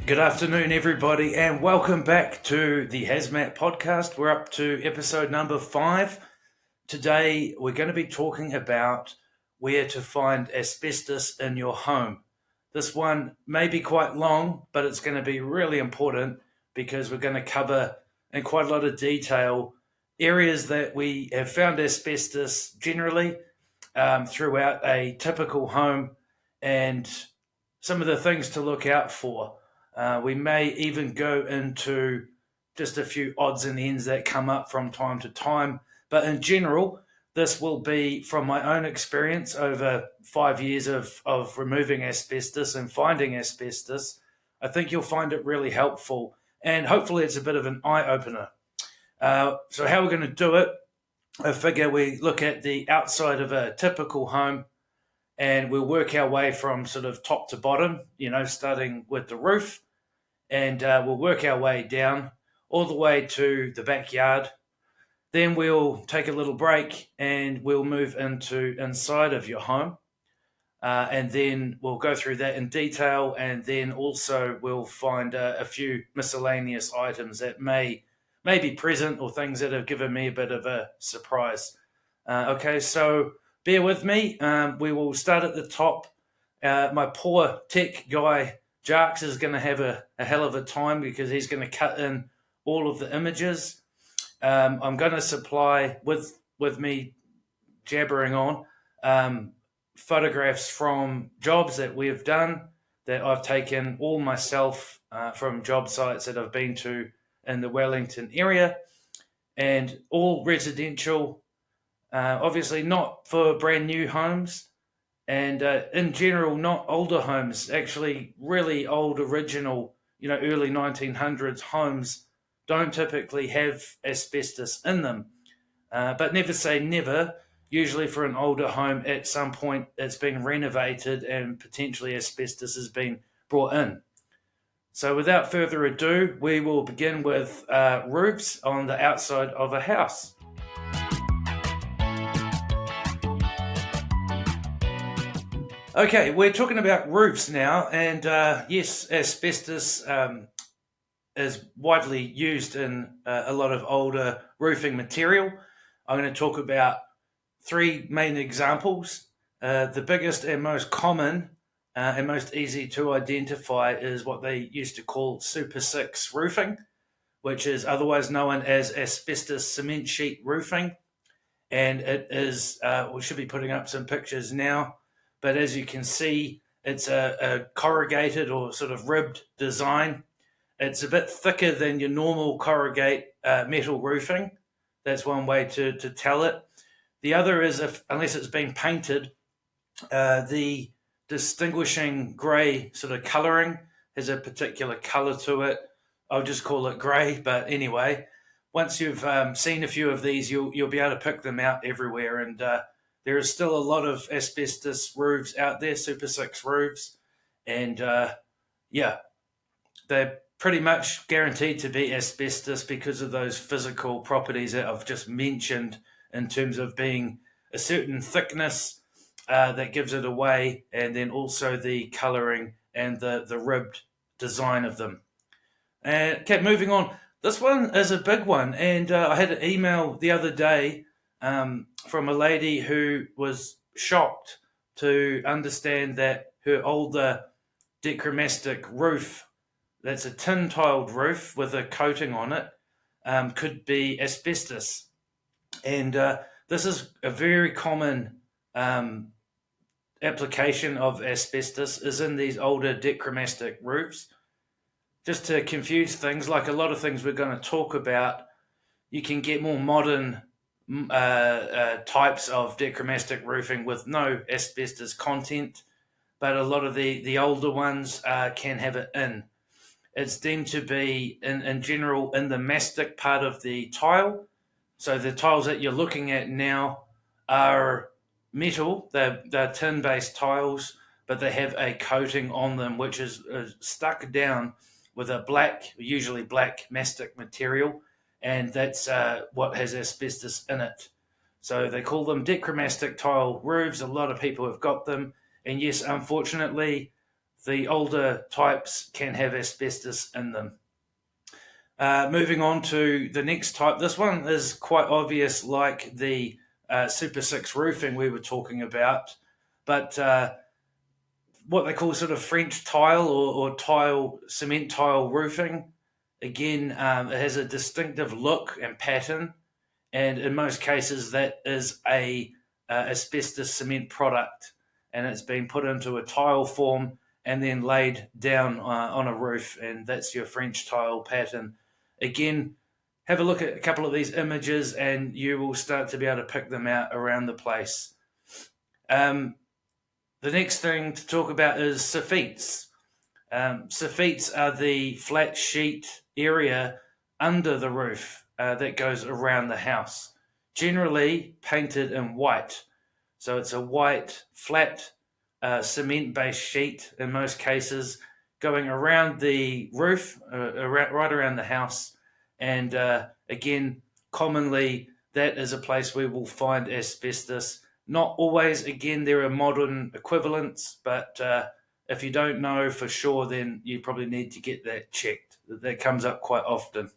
Good afternoon, everybody, and welcome back to the HazMat podcast. We're up to episode number 5. Today, we're going to be talking about where to find asbestos in your home. This one may be quite long, but it's going to be really important because we're going to cover in quite a lot of detail areas that we have found asbestos generally throughout a typical home and some of the things to look out for. We may even go into just a few odds and ends that come up from time to time. But in general, this will be from my own experience over 5 years of removing asbestos and finding asbestos. I think you'll find it really helpful, and hopefully it's a bit of an eye-opener. So how we're going to do it, I figure we look at the outside of a typical home and we'll work our way from sort of top to bottom, starting with the roof, and we'll work our way down all the way to the backyard. Then we'll take a little break and we'll move into inside of your home. And then we'll go through that in detail, and then also we'll find a few miscellaneous items that may be present or things that have given me a bit of a surprise. Okay, so bear with me. We will start at the top. My poor tech guy, Jarks, is going to have a hell of a time because he's going to cut in all of the images. I'm going to supply, with me jabbering on, photographs from jobs that we have done that I've taken all myself from job sites that I've been to in the Wellington area, and all residential, obviously not for brand new homes, and in general not older homes. Actually really old original, early 1900s homes don't typically have asbestos in them, but never say never. Usually for an older home, at some point it's been renovated and potentially asbestos has been brought in. So without further ado, we will begin with roofs on the outside of a house. Okay, we're talking about roofs now, and yes, asbestos is widely used in a lot of older roofing material. I'm going to talk about 3 main examples. The biggest and most common and most easy to identify is what they used to call Super 6 roofing, which is otherwise known as asbestos cement sheet roofing. And it is, we should be putting up some pictures now, but as you can see, it's a corrugated or sort of ribbed design. It's a bit thicker than your normal corrugate metal roofing. That's one way to tell it. The other is, unless it's been painted, the distinguishing grey sort of colouring has a particular colour to it. I'll just call it grey, but anyway, once you've seen a few of these, you'll be able to pick them out everywhere. And there is still a lot of asbestos roofs out there, Super 6 roofs, and they're pretty much guaranteed to be asbestos because of those physical properties that I've just mentioned, in terms of being a certain thickness that gives it away, and then also the colouring and the ribbed design of them. Okay, moving on. This one is a big one, and I had an email the other day from a lady who was shocked to understand that her older dichromatic roof, that's a tin-tiled roof with a coating on it, could be asbestos. And this is a very common application of asbestos, is in these older dichromatic roofs. Just to confuse things, like a lot of things we're going to talk about, you can get more modern types of dichromatic roofing with no asbestos content, but a lot of the older ones can have it in. It's deemed to be, in general, in the mastic part of the tile. So the tiles that you're looking at now are metal. They're tin-based tiles, but they have a coating on them which is stuck down with a black, usually black mastic material, and that's what has asbestos in it. So they call them dichromatic tile roofs. A lot of people have got them, and yes, unfortunately, the older types can have asbestos in them. Moving on to the next type. This one is quite obvious, like the Super 6 roofing we were talking about, but what they call sort of French tile or tile, cement tile roofing. Again, it has a distinctive look and pattern, and in most cases that is a asbestos cement product, and it's been put into a tile form and then laid down on a roof, and that's your French tile pattern. Again, have a look at a couple of these images and you will start to be able to pick them out around the place. The next thing to talk about is sophites. Sophites are the flat sheet area under the roof that goes around the house, generally painted in white. So it's a white, flat, cement-based sheet in most cases, going around the roof, right around the house. And again, commonly that is a place where we'll find asbestos. Not always, again, there are modern equivalents, but if you don't know for sure, then you probably need to get that checked. That comes up quite often.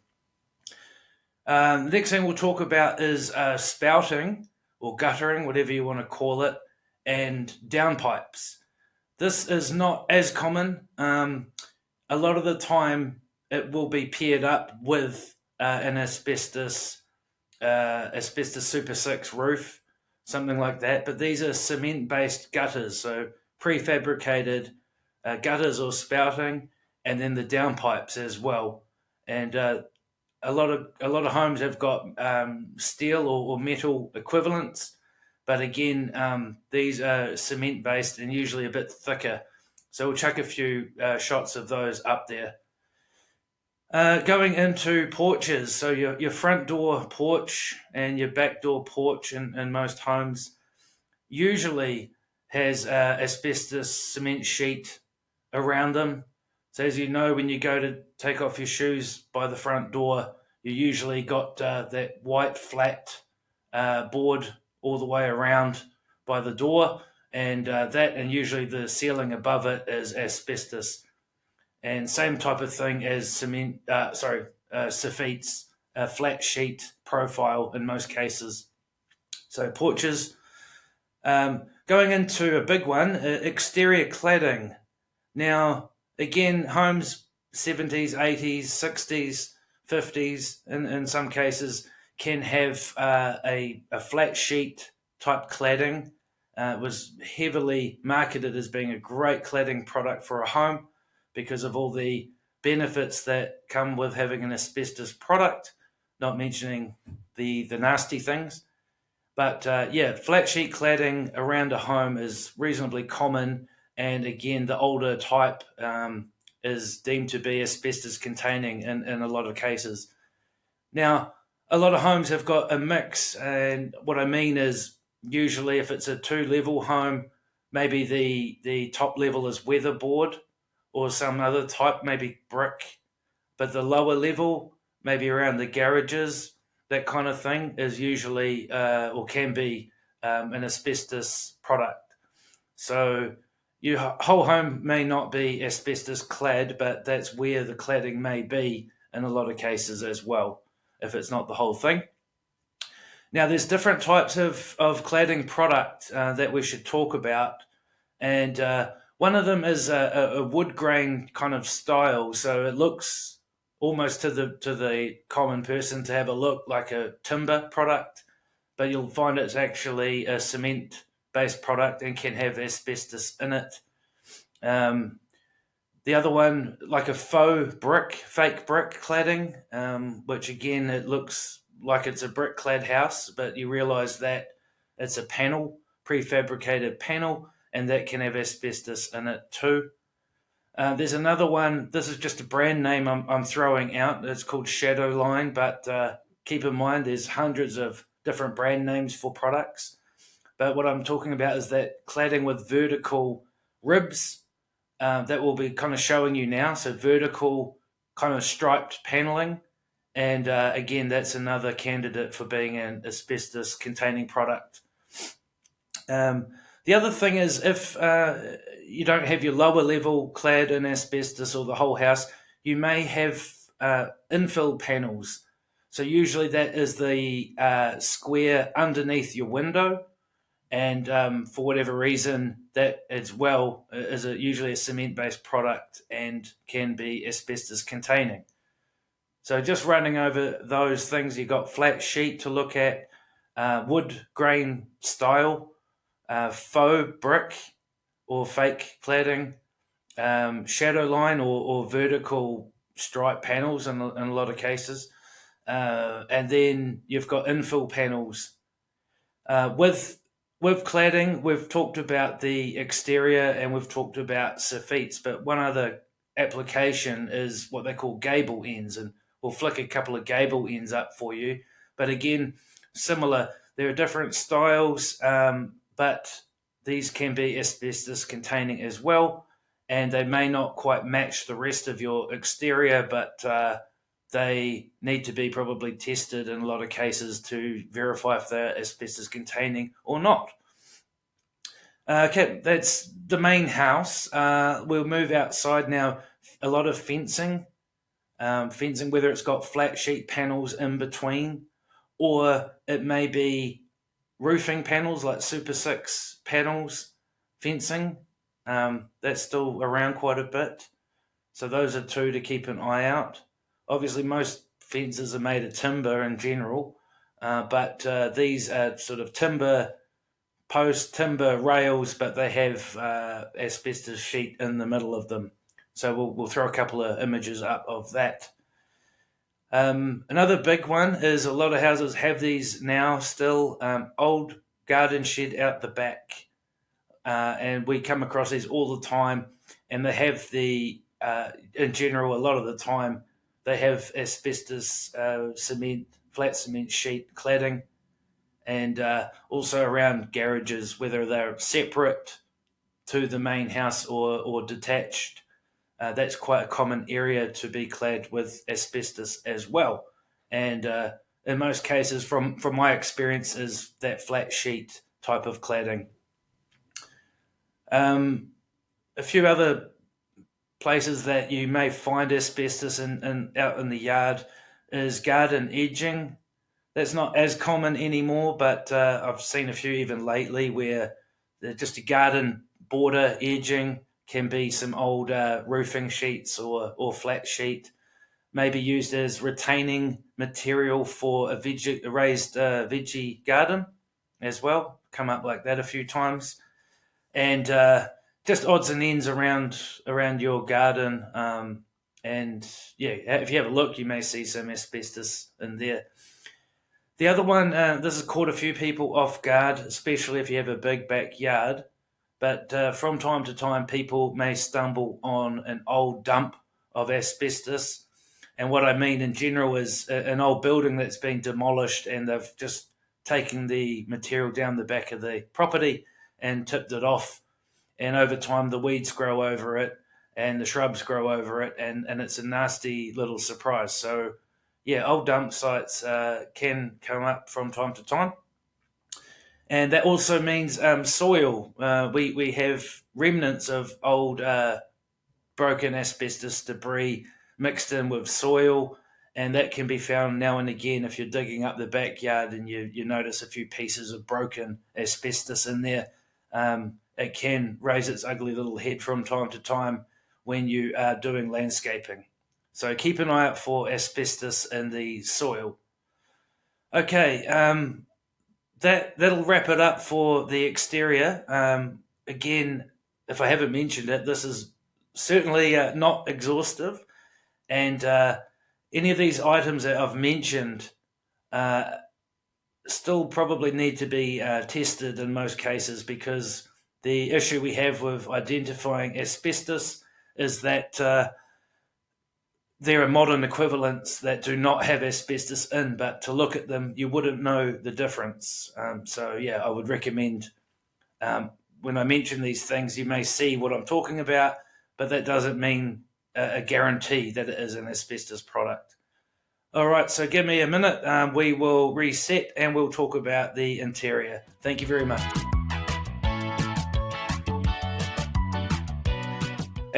The next thing we'll talk about is spouting or guttering, whatever you want to call it, and downpipes. This is not as common. A lot of the time, it will be paired up with an asbestos Super 6 roof, something like that. But these are cement-based gutters, so prefabricated gutters or spouting, and then the downpipes as well. And a lot of homes have got steel or metal equivalents, but again, these are cement based and usually a bit thicker. So we'll chuck a few shots of those up there. Going into porches, so your front door porch and your back door porch in most homes usually has asbestos cement sheet around them. So as you know, when you go to take off your shoes by the front door, you usually got that white flat board all the way around by the door, and usually the ceiling above it is asbestos. And same type of thing as sophites, flat sheet profile in most cases. So porches. Going into a big one, exterior cladding. Now, again, homes 70s, 80s, 60s, 50s, in some cases, can have a flat sheet type cladding. It was heavily marketed as being a great cladding product for a home because of all the benefits that come with having an asbestos product, not mentioning the nasty things. But flat sheet cladding around a home is reasonably common, and again, the older type is deemed to be asbestos containing in a lot of cases. Now, a lot of homes have got a mix, and what I mean is usually if it's a 2-level home, maybe the top level is weatherboard or some other type, maybe brick, but the lower level, maybe around the garages, that kind of thing, is usually or can be an asbestos product. So your whole home may not be asbestos clad, but that's where the cladding may be in a lot of cases as well, if it's not the whole thing. Now, there's different types of cladding product that we should talk about, and one of them is a wood grain kind of style, so it looks almost to the common person to have a look like a timber product, but you'll find it's actually a cement-based product and can have asbestos in it. The other one, like a faux brick, fake brick cladding, which again, it looks like it's a brick-clad house, but you realise that it's a panel, prefabricated panel, and that can have asbestos in it too. There's another one. This is just a brand name I'm throwing out. It's called Shadowline, but keep in mind there's hundreds of different brand names for products. But what I'm talking about is that cladding with vertical ribs that we'll be kind of showing you now. So vertical kind of striped paneling. And again, that's another candidate for being an asbestos containing product. The The other thing is if you don't have your lower level clad in asbestos or the whole house, you may have infill panels. So usually that is the square underneath your window, and for whatever reason, that as well is usually a cement-based product and can be asbestos containing. So just running over those things, you've got flat sheet to look at, wood grain style, faux brick or fake cladding, shadow line or vertical stripe panels in a lot of cases. And then you've got infill panels. With cladding, we've talked about the exterior and we've talked about soffits, but one other application is what they call gable ends, and we'll flick a couple of gable ends up for you. But again, similar, there are different styles, but these can be asbestos containing as well, and they may not quite match the rest of your exterior, but they need to be probably tested in a lot of cases to verify if they're asbestos containing or not. Okay, that's the main house. We'll move outside now. A lot of fencing, whether it's got flat sheet panels in between, or it may be roofing panels like Super 6 panels, fencing. That's still around quite a bit. So those are two to keep an eye out. Obviously, most fences are made of timber in general, but these are sort of timber posts, timber rails, but they have asbestos sheet in the middle of them. So we'll throw a couple of images up of that. Another big one is a lot of houses have these now still, old garden shed out the back. And we come across these all the time, and they have in general, a lot of the time, they have asbestos cement, flat cement sheet cladding, and also around garages, whether they're separate to the main house or detached. That's quite a common area to be clad with asbestos as well. And in most cases, from my experience, is that flat sheet type of cladding. A few other places that you may find asbestos out in the yard is garden edging. That's not as common anymore, but I've seen a few even lately where just a garden border edging can be some old roofing sheets or flat sheet, maybe used as retaining material for a raised veggie garden as well. Come up like that a few times. And just odds and ends around your garden. And yeah, if you have a look, you may see some asbestos in there. The other one, this has caught a few people off guard, especially if you have a big backyard. But from time to time, people may stumble on an old dump of asbestos. And what I mean in general is an old building that's been demolished and they've just taken the material down the back of the property and tipped it off. And over time, the weeds grow over it and the shrubs grow over it, and it's a nasty little surprise. So, yeah, old dump sites can come up from time to time. And that also means soil. We have remnants of old broken asbestos debris mixed in with soil, and that can be found now and again if you're digging up the backyard and you notice a few pieces of broken asbestos in there. It can raise its ugly little head from time to time when you are doing landscaping. So keep an eye out for asbestos in the soil. Okay, that'll wrap it up for the exterior. Again, if I haven't mentioned it, this is certainly not exhaustive. And any of these items that I've mentioned still probably need to be tested in most cases, because the issue we have with identifying asbestos is that there are modern equivalents that do not have asbestos in, but to look at them, you wouldn't know the difference. So, yeah, I would recommend when I mention these things, you may see what I'm talking about, but that doesn't mean a guarantee that it is an asbestos product. All right, so give me a minute. We will reset and we'll talk about the interior. Thank you very much.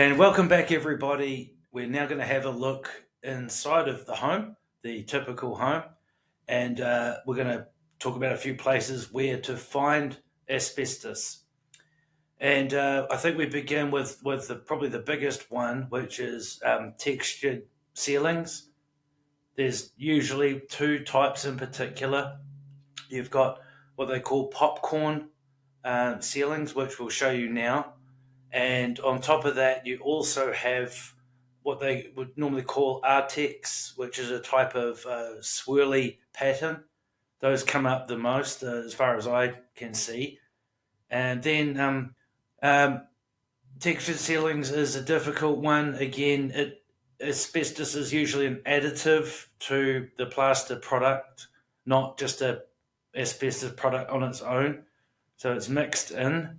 And welcome back, everybody. We're now going to have a look inside of the home, the typical home, and we're going to talk about a few places where to find asbestos. And I think we begin with probably the biggest one, which is textured ceilings. There's usually two types in particular. You've got what they call popcorn ceilings, which we'll show you now. And on top of that, you also have what they would normally call Artex, which is a type of swirly pattern. Those come up the most, as far as I can see. And then um, textured ceilings is a difficult one. Again, asbestos is usually an additive to the plaster product, not just a asbestos product on its own. So it's mixed in,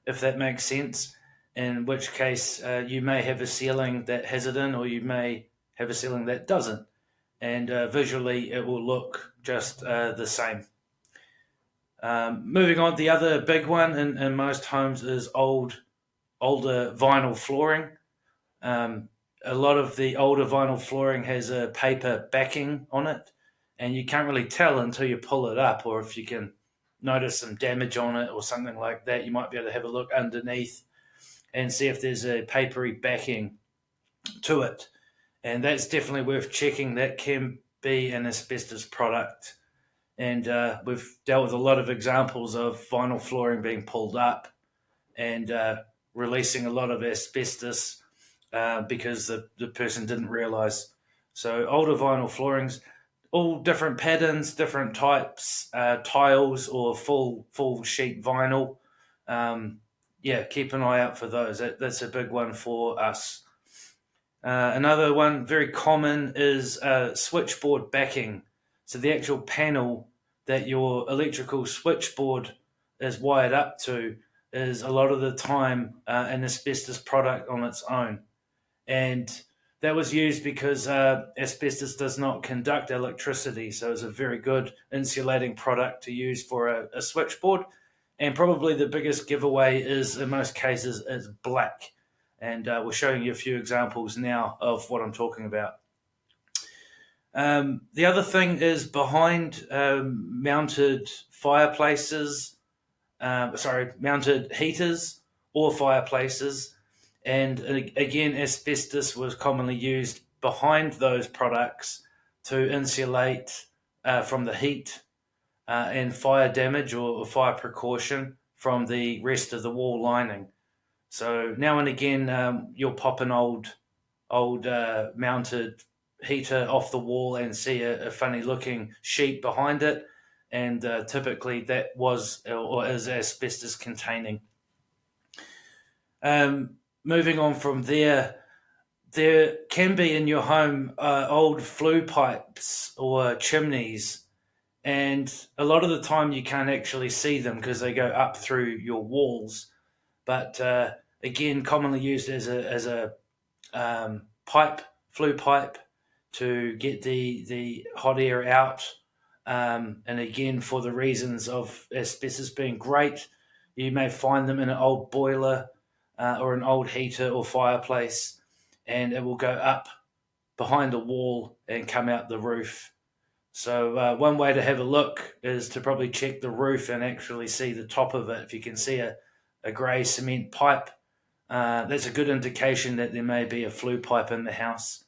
if that makes sense. In which case, you may have a ceiling that has it in, or you may have a ceiling that doesn't. And visually, it will look just the same. Moving on, the other big one in most homes is older vinyl flooring. A lot of the older vinyl flooring has a paper backing on it, and you can't really tell until you pull it up, or if you can notice some damage on it or something like that, you might be able to have a look underneath and see if there's a papery backing to it. And that's definitely worth checking. That can be an asbestos product. And we've dealt with a lot of examples of vinyl flooring being pulled up and releasing a lot of asbestos because the person didn't realize. So older vinyl floorings, all different patterns, different types, tiles or full sheet vinyl. Keep an eye out for those. That's a big one for us. Another one very common is switchboard backing. So the actual panel that your electrical switchboard is wired up to is a lot of the time an asbestos product on its own. And that was used because asbestos does not conduct electricity. So it's a very good insulating product to use for a switchboard. And probably the biggest giveaway is, in most cases, is black. And we're showing you a few examples now of what I'm talking about. The other thing is behind mounted fireplaces, mounted heaters or fireplaces. And again, asbestos was commonly used behind those products to insulate from the heat and fire damage or fire precaution from the rest of the wall lining. So now and again, you'll pop an old mounted heater off the wall and see a funny looking sheet behind it, and typically that was or is asbestos containing. Moving on from there can be in your home old flue pipes or chimneys. And a lot of the time you can't actually see them because they go up through your walls. But again, commonly used as a flue pipe to get the hot air out. And again, for the reasons of asbestos being great, you may find them in an old boiler or an old heater or fireplace, and it will go up behind the wall and come out the roof. So one way to have a look is to probably check the roof and actually see the top of it. If you can see a grey cement pipe, that's a good indication that there may be a flue pipe in the house.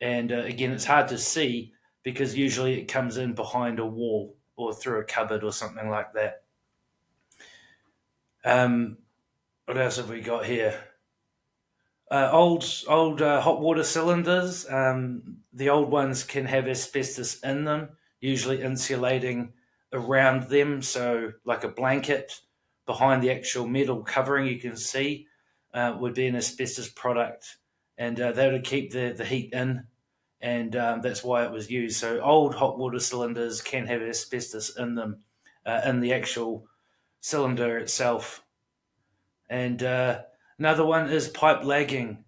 And again, it's hard to see because usually it comes in behind a wall or through a cupboard or something like that. What else have we got here? Old hot water cylinders. The old ones can have asbestos in them, usually insulating around them. So like a blanket behind the actual metal covering you can see would be an asbestos product. And that would keep the heat in. And that's why it was used. So old hot water cylinders can have asbestos in them, in the actual cylinder itself. And another one is pipe lagging.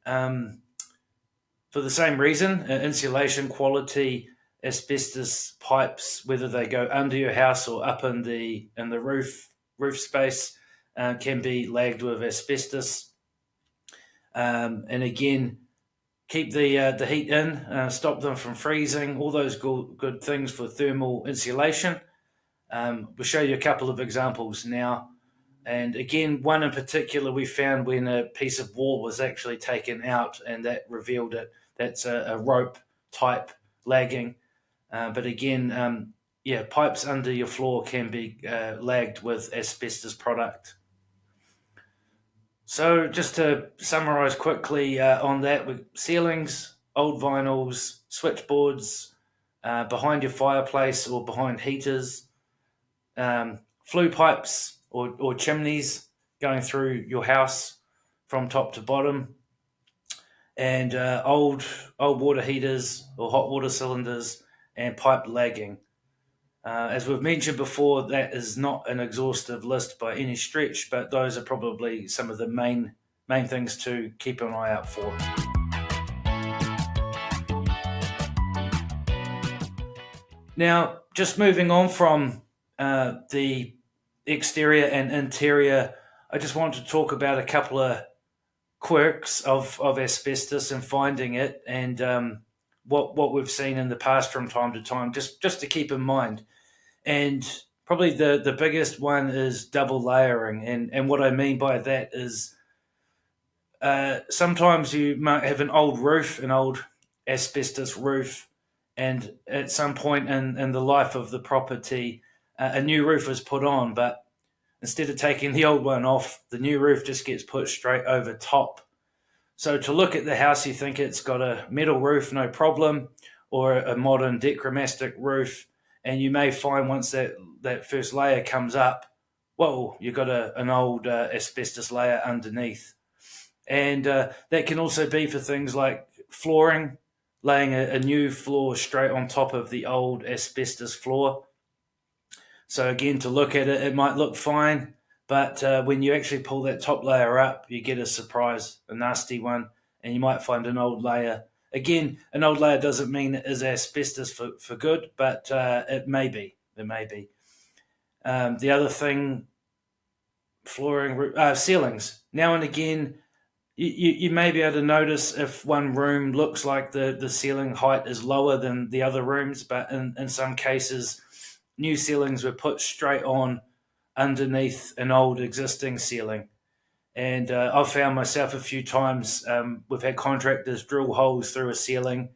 For the same reason, insulation quality, asbestos pipes, whether they go under your house or up in the roof space, can be lagged with asbestos. And again, keep the heat in, stop them from freezing, all those good things for thermal insulation. We'll show you a couple of examples now. And again, one in particular we found when a piece of wall was actually taken out, and that revealed it. That's a rope type lagging. But again, pipes under your floor can be lagged with asbestos product. So just to summarise quickly on that, with ceilings, old vinyls, switchboards, behind your fireplace or behind heaters, flue pipes or chimneys going through your house from top to bottom, and old water heaters or hot water cylinders and pipe lagging. As we've mentioned before, that is not an exhaustive list by any stretch, but those are probably some of the main things to keep an eye out for. Now, just moving on from the exterior and interior, I just want to talk about a couple of quirks of asbestos and finding it, and what we've seen in the past from time to time, just to keep in mind. And probably the biggest one is double layering, and what I mean by that is sometimes you might have an old asbestos roof, and at some point in the life of the property, a new roof was put on, but instead of taking the old one off, the new roof just gets put straight over top. So to look at the house, you think it's got a metal roof, no problem, or a modern dichromatic roof, and you may find once that first layer comes up, whoa, you've got an old asbestos layer underneath. And that can also be for things like flooring, laying a new floor straight on top of the old asbestos floor. So again, to look at it, it might look fine, but when you actually pull that top layer up, you get a surprise, a nasty one, and you might find an old layer. Again, an old layer doesn't mean it is asbestos for good, but it may be. It may be. The other thing, flooring, ceilings. Now and again, you may be able to notice if one room looks like the ceiling height is lower than the other rooms, but in some cases, new ceilings were put straight on underneath an old existing ceiling. And I've found myself a few times, we've had contractors drill holes through a ceiling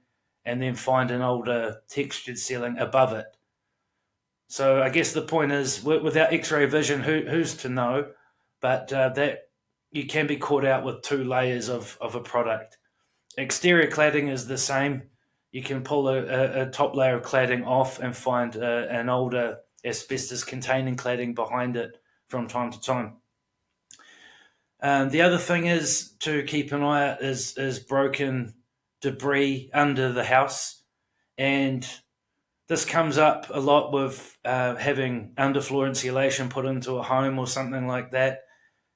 and then find an older textured ceiling above it. So I guess the point is, without X-ray vision, who's to know? But that you can be caught out with two layers of a product. Exterior cladding is the same. You can pull a top layer of cladding off and find an older asbestos-containing cladding behind it from time to time. The other thing is to keep an eye out is broken debris under the house, and this comes up a lot with having underfloor insulation put into a home or something like that,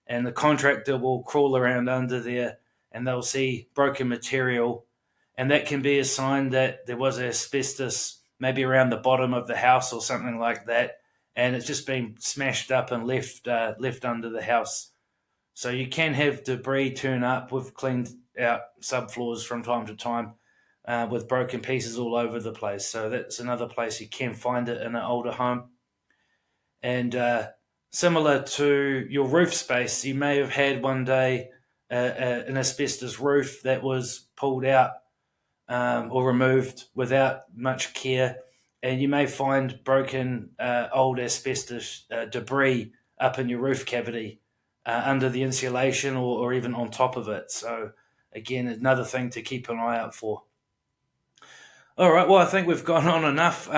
and the contractor will crawl around under there and they'll see broken material, and that can be a sign that there was asbestos maybe around the bottom of the house or something like that, and it's just been smashed up and left under the house. So you can have debris turn up. We've cleaned out subfloors from time to time with broken pieces all over the place. So that's another place you can find it in an older home. And similar to your roof space, you may have had one day an asbestos roof that was pulled out or removed without much care, and you may find broken old asbestos debris up in your roof cavity under the insulation or even on top of it. So again, another thing to keep an eye out for. All right, well, I think we've gone on enough.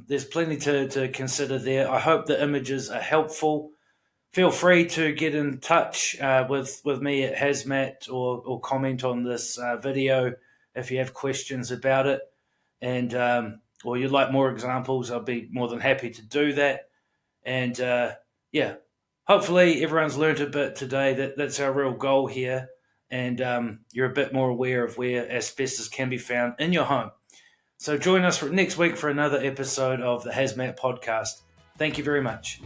There's plenty to consider there. I hope the images are helpful. Feel free to get in touch with me at HazMat or comment on this video if you have questions about it, and or you'd like more examples. I'll be more than happy to do that. And hopefully everyone's learned a bit today. That's our real goal here, and you're a bit more aware of where asbestos can be found in your home. So join us next week for another episode of the HazMat podcast. Thank you very much.